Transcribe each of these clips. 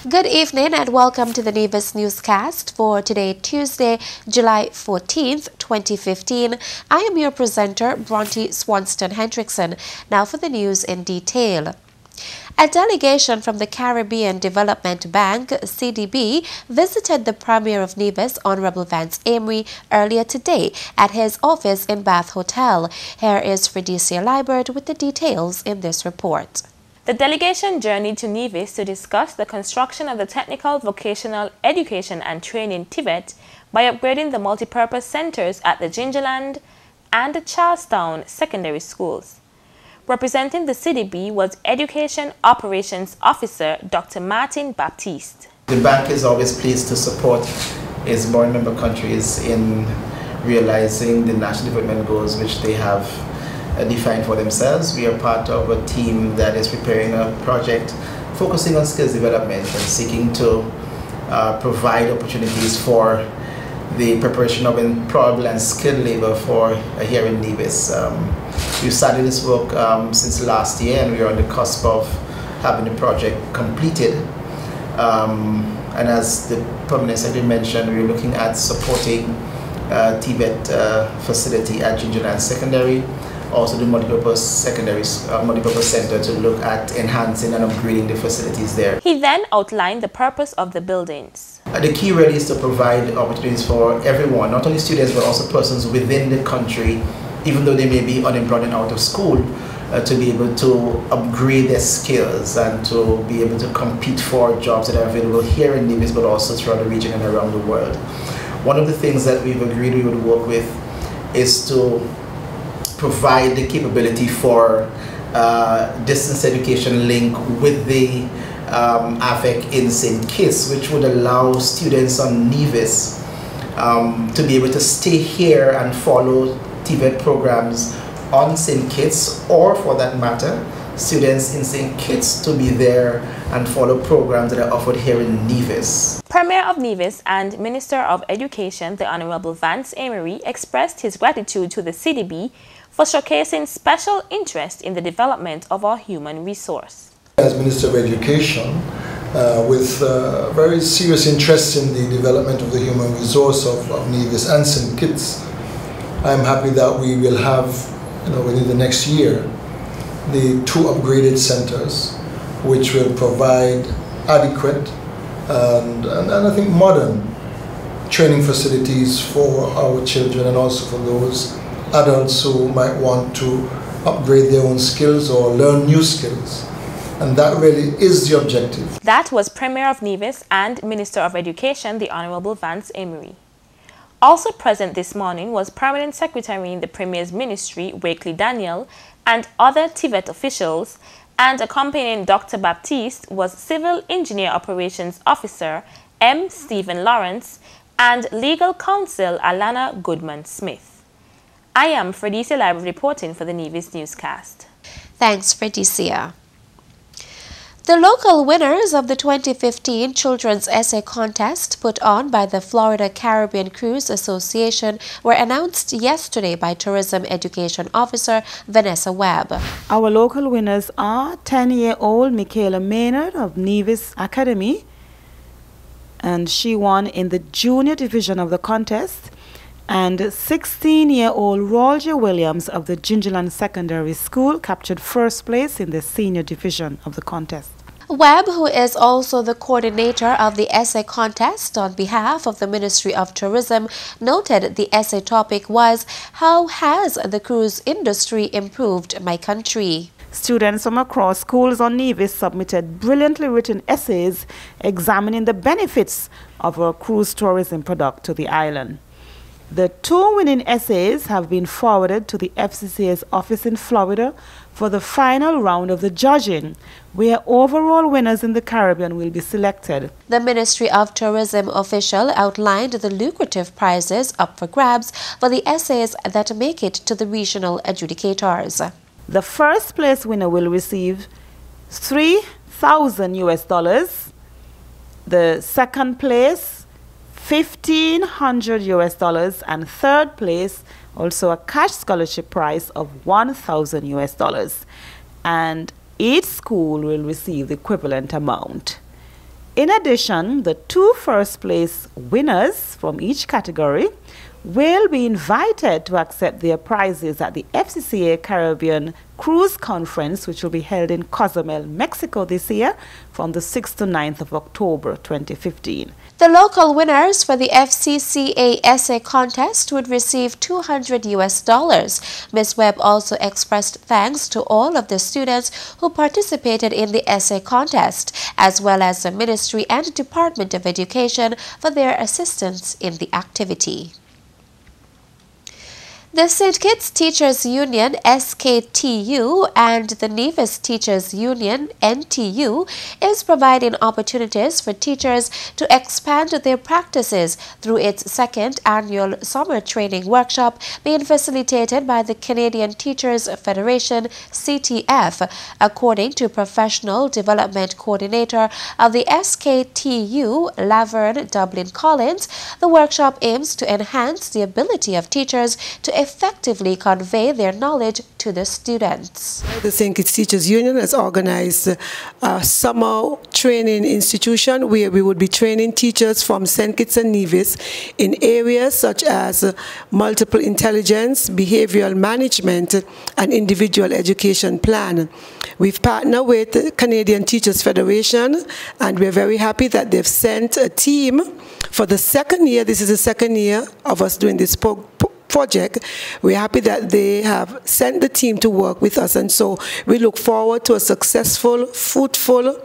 Good evening and welcome to the Nevis Newscast for today, Tuesday, July 14th, 2015. I am your presenter, Bronte Swanston-Hendrickson. Now for the news in detail. A delegation from the Caribbean Development Bank, CDB, visited the Premier of Nevis, Honorable Vance Amory, earlier today at his office in Bath Hotel. Here is Fredicia Liebert with the details in this report. The delegation journeyed to Nevis to discuss the construction of the Technical Vocational Education and Training TVET by upgrading the multipurpose centers at the Gingerland and the Charlestown secondary schools. Representing the CDB was Education Operations Officer Dr. Martin Baptiste. The bank is always pleased to support its board member countries in realizing the national development goals which they have defined for themselves. We are part of a team that is preparing a project focusing on skills development and seeking to provide opportunities for the preparation of employable and skilled labor for here in Nevis. We started this work since last year, and we are on the cusp of having the project completed. And as the Permanent Secretary mentioned, we're looking at supporting TVET facility at Gingerland Secondary, also the multipurpose center to look at enhancing and upgrading the facilities there. He then outlined the purpose of the buildings. The key really is to provide opportunities for everyone, not only students but also persons within the country, even though they may be unemployed and out of school, to be able to upgrade their skills and to be able to compete for jobs that are available here in Nevis but also throughout the region and around the world. One of the things that we've agreed we would work with is to provide the capability for distance education link with the AFEC in St. Kitts, which would allow students on Nevis to be able to stay here and follow TVET programs on St. Kitts, or for that matter, students in St. Kitts to be there and follow programs that are offered here in Nevis. Premier of Nevis and Minister of Education, the Honorable Vance Amory, expressed his gratitude to the CDB for showcasing special interest in the development of our human resource. As Minister of Education, with very serious interest in the development of the human resource of Nevis and St. Kitts, I'm happy that we will have, within the next year, the 2 upgraded centers, which will provide adequate and I think modern training facilities for our children and also for those adults who might want to upgrade their own skills or learn new skills. And that really is the objective. That was Premier of Nevis and Minister of Education, the Honorable Vance Amory. Also present this morning was Permanent Secretary in the Premier's Ministry, Wakely Daniel, and other TVET officials, and accompanying Dr. Baptiste was Civil Engineer Operations Officer M. Stephen Lawrence and Legal Counsel Alana Goodman-Smith. I am Fredicia Liebert reporting for the Nevis Newscast. Thanks, Fredicia. The local winners of the 2015 Children's Essay Contest put on by the Florida Caribbean Cruise Association were announced yesterday by Tourism Education Officer Vanessa Webb. Our local winners are 10-year-old Michaela Maynard of Nevis Academy, and she won in the junior division of the contest, and 16-year-old Roger Williams of the Gingerland Secondary School captured first place in the senior division of the contest. Webb, who is also the coordinator of the essay contest on behalf of the Ministry of Tourism, noted the essay topic was, "How has the cruise industry improved my country?" Students from across schools on Nevis submitted brilliantly written essays examining the benefits of our cruise tourism product to the island. The 2 winning essays have been forwarded to the FCCA's office in Florida for the final round of the judging, where overall winners in the Caribbean will be selected. The Ministry of Tourism official outlined the lucrative prizes up for grabs for the essays that make it to the regional adjudicators. The first place winner will receive $3,000 US. The second place $1,500 US, and third place also a cash scholarship prize of $1,000 US, and each school will receive the equivalent amount. In addition, the 2 first-place winners from each category will be invited to accept their prizes at the FCCA Caribbean Cruise Conference, which will be held in Cozumel, Mexico this year from the 6th to 9th of October 2015. The local winners for the FCCA essay contest would receive $200. Ms. Webb also expressed thanks to all of the students who participated in the essay contest, as well as the Ministry and Department of Education for their assistance in the activity. The St. Kitts Teachers Union SKTU and the Nevis Teachers Union NTU is providing opportunities for teachers to expand their practices through its 2nd annual summer training workshop being facilitated by the Canadian Teachers Federation CTF. According to Professional Development Coordinator of the SKTU, Laverne Dublin Collins, the workshop aims to enhance the ability of teachers to effectively convey their knowledge to the students. The St. Kitts Teachers Union has organized a summer training institution where we would be training teachers from St. Kitts and Nevis in areas such as multiple intelligence, behavioral management, and individual education plan. We've partnered with the Canadian Teachers Federation, and we're very happy that they've sent a team for the 2nd year. This is the 2nd year of us doing this project. We're happy that they have sent the team to work with us, and so we look forward to a successful, fruitful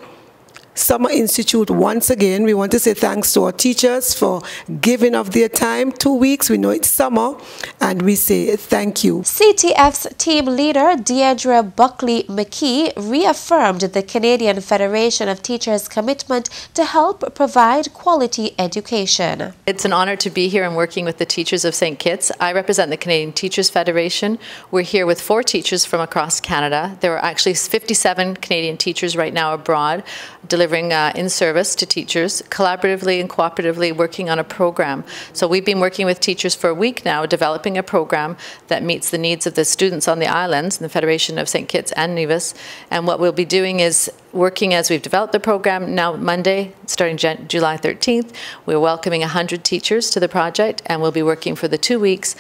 Summer Institute once again. We want to say thanks to our teachers for giving of their time. 2 weeks, we know it's summer, and we say thank you. CTF's team leader, Deirdre Buckley-McKee, reaffirmed the Canadian Federation of Teachers' commitment to help provide quality education. It's an honor to be here and working with the teachers of St. Kitts. I represent the Canadian Teachers Federation. We're here with 4 teachers from across Canada. There are actually 57 Canadian teachers right now abroad, delivering in-service to teachers, collaboratively and cooperatively working on a program. So we've been working with teachers for a week now, developing a program that meets the needs of the students on the islands in the Federation of St. Kitts and Nevis. And what we'll be doing is working as we've developed the program. Now Monday, starting July 13th, we're welcoming 100 teachers to the project, and we'll be working for the 2 weeks,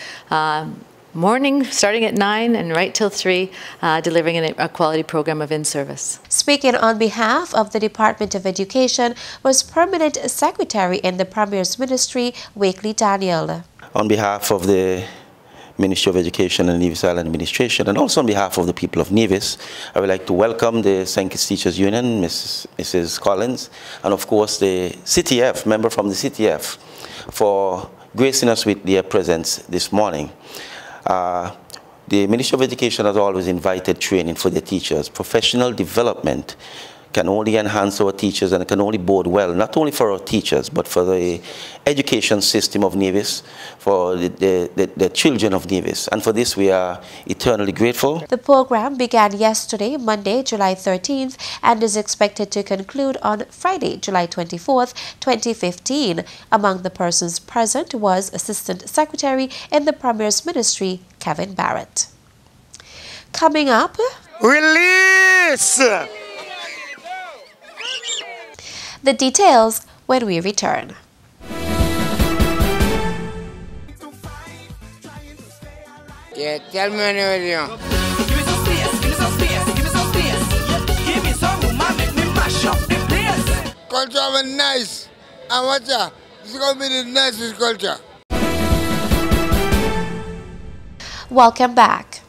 morning, starting at 9 and right till 3, delivering a quality program of in-service. Speaking on behalf of the Department of Education was Permanent Secretary in the Premier's Ministry, Wakely Daniel. On behalf of the Ministry of Education and Nevis Island Administration, and also on behalf of the people of Nevis, I would like to welcome the St. Kitts Teachers Union, Mrs. Collins, and of course the CTF, member from the CTF, for gracing us with their presence this morning. The Ministry of Education has always invited training for the teachers. Professional development can only enhance our teachers, and it can only bode well, not only for our teachers, but for the education system of Nevis, for the children of Nevis. And for this, we are eternally grateful. The program began yesterday, Monday, July 13th, and is expected to conclude on Friday, July 24th, 2015. Among the persons present was Assistant Secretary in the Premier's Ministry, Kevin Barrett. Coming up, release! The details when we return. Yeah, tell me when you're ready. Give me some space, give me some space, give me some space. Give me some room and make me mash up the place. Culture was nice. And watch out, this is going to be the nicest culture. Welcome back.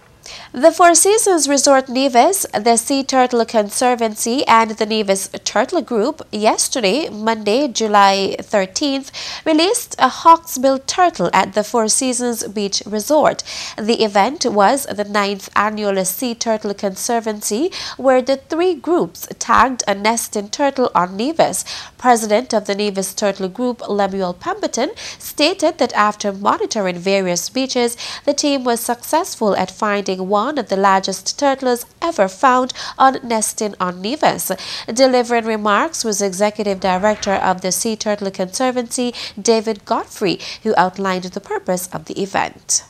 The Four Seasons Resort Nevis, the Sea Turtle Conservancy, and the Nevis Turtle Group yesterday, Monday, July 13th, released a hawksbill turtle at the Four Seasons Beach Resort. The event was the 9th annual Sea Turtle Conservancy, where the 3 groups tagged a nesting turtle on Nevis. President of the Nevis Turtle Group, Lemuel Pemberton, stated that after monitoring various beaches, the team was successful at finding one of the largest turtles ever found on nesting on Nevis. Delivering remarks was Executive Director of the Sea Turtle Conservancy, David Godfrey, who outlined the purpose of the event.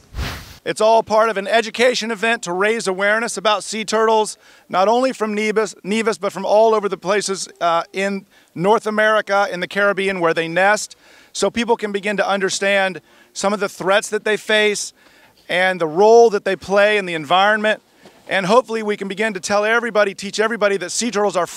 It's all part of an education event to raise awareness about sea turtles, not only from Nevis, but from all over the places in North America, in the Caribbean where they nest, so people can begin to understand some of the threats that they face and the role that they play in the environment. And hopefully we can begin to tell everybody, teach everybody that sea turtles are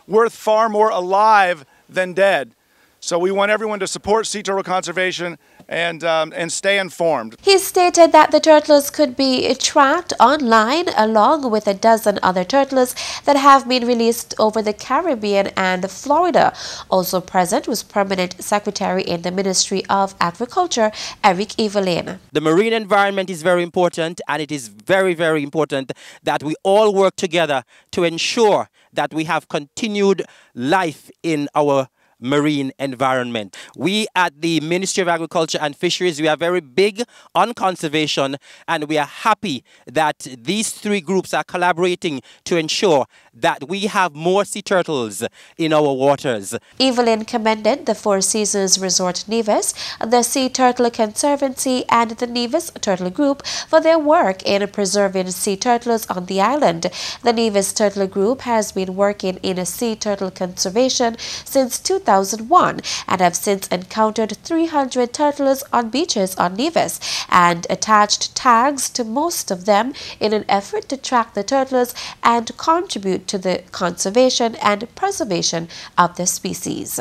worth far more alive than dead. So we want everyone to support sea turtle conservation and stay informed. He stated that the turtles could be tracked online along with a dozen other turtles that have been released over the Caribbean and Florida. Also present was Permanent Secretary in the Ministry of Agriculture, Eric Evelyn. The marine environment is very important, and it is very, very important that we all work together to ensure that we have continued life in our marine environment. We at the Ministry of Agriculture and Fisheries, we are very big on conservation, and we are happy that these three groups are collaborating to ensure that we have more sea turtles in our waters. Evelyn commended the Four Seasons Resort Nevis, the Sea Turtle Conservancy, and the Nevis Turtle Group for their work in preserving sea turtles on the island. The Nevis Turtle Group has been working in sea turtle conservation since 2001 and have since encountered 300 turtles on beaches on Nevis and attached tags to most of them in an effort to track the turtles and contribute to the conservation and preservation of the species.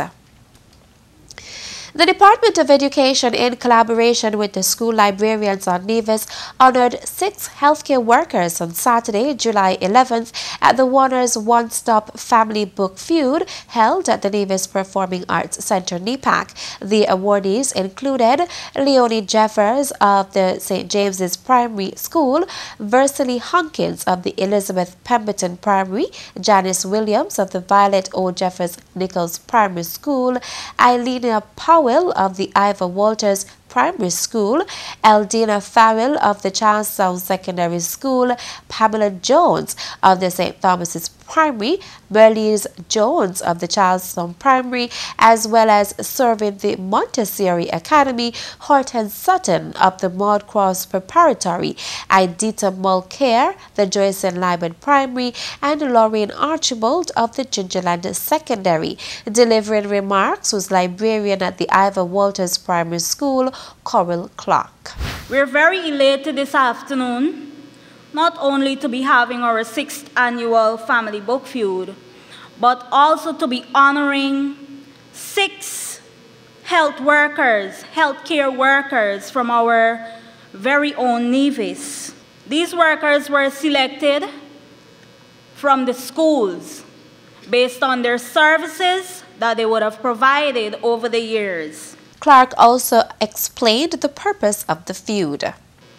The Department of Education, in collaboration with the school librarians on Nevis, honored 6 healthcare workers on Saturday, July 11th at the Warner's One-Stop Family Book Feud held at the Nevis Performing Arts Center, NEPAC. The awardees included Leonie Jeffers of the St. James's Primary School, Versailles Hunkins of the Elizabeth Pemberton Primary, Janice Williams of the Violet O. Jeffers Nichols Primary School, Eilina Powell of the Ivor Walters Primary School, Eldina Farrell of the Charlestown Secondary School, Pamela Jones of the St. Thomas's Primary, Berlise Jones of the Charlestown Primary, as well as serving the Montessori Academy, Hortense Sutton of the Maud Cross Preparatory, Idita Mulcair, the Joyce and Liebert Primary, and Lorraine Archibald of the Gingerland Secondary. Delivering remarks was librarian at the Ivor Walters Primary School, Coral Clark. We're very elated this afternoon not only to be having our 6th annual Family Book Feud, but also to be honoring 6 healthcare workers from our very own Nevis. These workers were selected from the schools based on their services that they would have provided over the years. Clark also explained the purpose of the feud.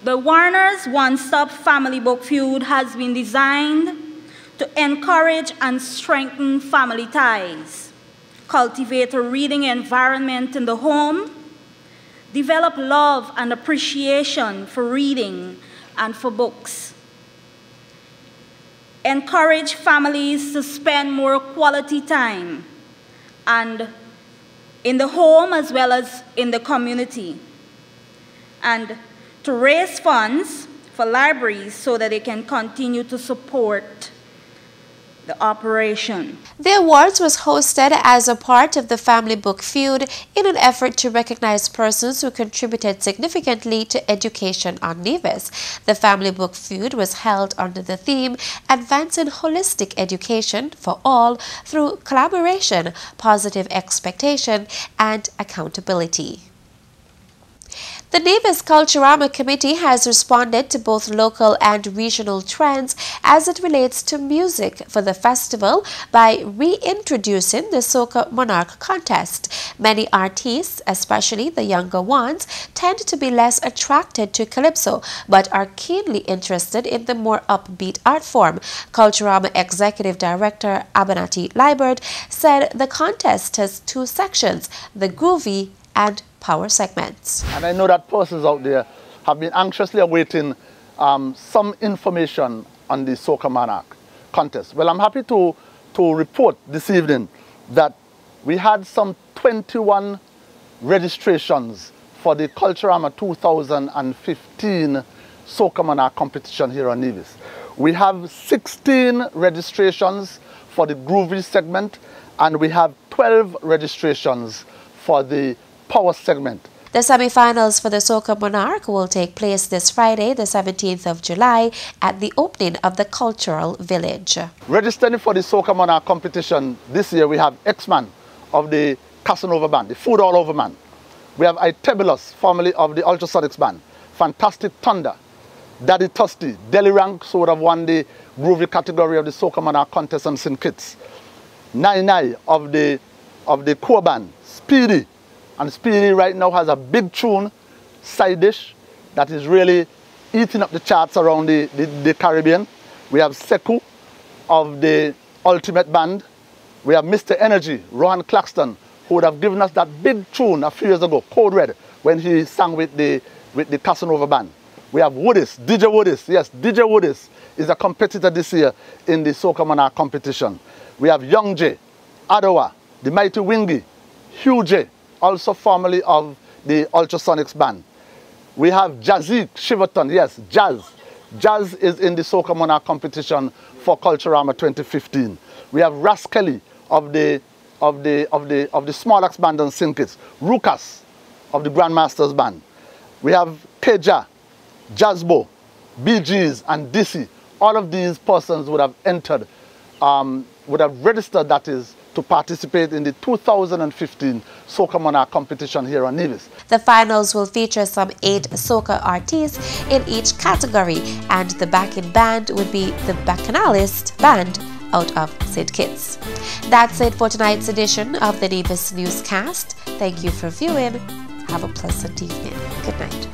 The Warner's One-Stop Family Book Feud has been designed to encourage and strengthen family ties, cultivate a reading environment in the home, develop love and appreciation for reading and for books, encourage families to spend more quality time and in the home as well as in the community, and to raise funds for libraries so that they can continue to support the operation. The awards was hosted as a part of the Family Book Feud in an effort to recognize persons who contributed significantly to education on Nevis. The Family Book Feud was held under the theme Advancing Holistic Education for All through Collaboration, Positive Expectation, and Accountability. The Nevis Culturama Committee has responded to both local and regional trends as it relates to music for the festival by reintroducing the Soca Monarch contest. Many artists, especially the younger ones, tend to be less attracted to calypso but are keenly interested in the more upbeat art form. Culturama Executive Director Abanati Liebert said the contest has 2 sections, the groovy and power segments. And I know that persons out there have been anxiously awaiting some information on the Soca Monarch contest. Well, I'm happy to report this evening that we had some 21 registrations for the Culturama 2015 Soca Monarch competition here on Nevis. We have 16 registrations for the groovy segment, and we have 12 registrations for the power segment. The semi-finals for the Soca Monarch will take place this Friday, the 17th of July, at the opening of the Cultural Village. Registering for the Soca Monarch competition this year, we have X-Man of the Casanova Band, the Food All Over Man. We have Itebulus, formerly of the Ultrasonics Band, Fantastic Thunder, Daddy Tusty, Deli Ranks, who would have won the groovy category of the Soca Monarch contest on St. Kitts, Nai of the core band, Speedy. And Speedy right now has a big tune, side dish, that is really eating up the charts around the Caribbean. We have Sekou of the Ultimate Band. We have Mr. Energy, Rohan Claxton, who would have given us that big tune a few years ago, Code Red, when he sang with the Casanova Band. We have Woodis, DJ Woodis. Yes, DJ Woodis is a competitor this year in the Soca Monarch competition. We have Young J, Adowa, the Mighty Wingy, Hugh J, also formerly of the Ultrasonics Band. We have Jazzy Shiverton, yes, Jazz. Jazz is in the Soca Monarch competition for Culturama 2015. We have Ras Kelly of the Small Axe Band and St. Kitts, Rukas of the Grandmasters Band. We have Keja, Jazzbo, BGs, and DC. All of these persons would have entered, would have registered, that is, to participate in the 2015 Soca Monarch competition here on Nevis. The finals will feature some 8 soca artists in each category, and the backing band would be the Bacchanalist Band out of St. Kitts. That's it for tonight's edition of the Nevis Newscast. Thank you for viewing. Have a pleasant evening. Good night.